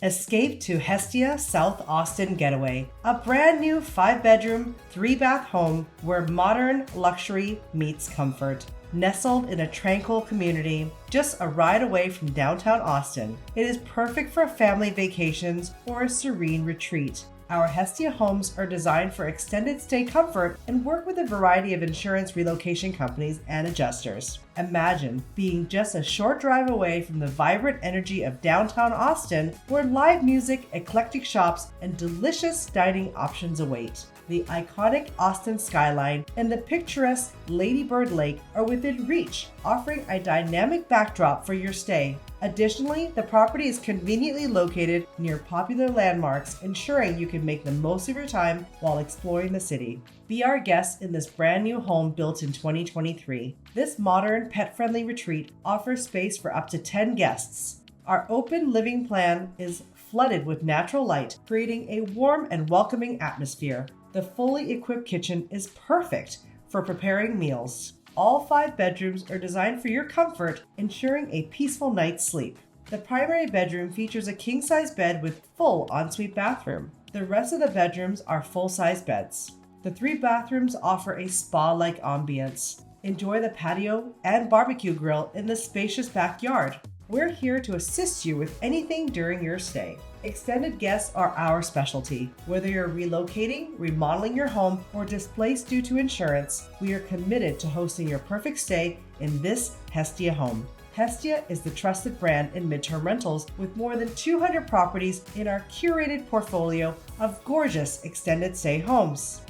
Escape to Hestia, South Austin Getaway, a brand new 5-bedroom, 3-bath home where modern luxury meets comfort. Nestled in a tranquil community, just a ride away from downtown Austin, it is perfect for family vacations or a serene retreat. Our Hestia homes are designed for extended stay comfort and work with a variety of insurance relocation companies and adjusters. Imagine being just a short drive away from the vibrant energy of downtown Austin, where live music, eclectic shops, and delicious dining options await. The iconic Austin skyline and the picturesque Lady Bird Lake are within reach, offering a dynamic backdrop for your stay. Additionally, the property is conveniently located near popular landmarks, ensuring you can make the most of your time while exploring the city. Be our guest in this brand new home built in 2023. This modern, pet-friendly retreat offers space for up to 10 guests. Our open living plan is flooded with natural light, creating a warm and welcoming atmosphere. The fully equipped kitchen is perfect for preparing meals. All 5 bedrooms are designed for your comfort, ensuring a peaceful night's sleep. The primary bedroom features a king-size bed with full ensuite bathroom. The rest of the bedrooms are full-size beds. The 3 bathrooms offer a spa-like ambience. Enjoy the patio and barbecue grill in the spacious backyard. We're here to assist you with anything during your stay. Extended guests are our specialty. Whether you're relocating, remodeling your home, or displaced due to insurance, we are committed to hosting your perfect stay in this Hestia home. Hestia is the trusted brand in midterm rentals with more than 200 properties in our curated portfolio of gorgeous extended stay homes.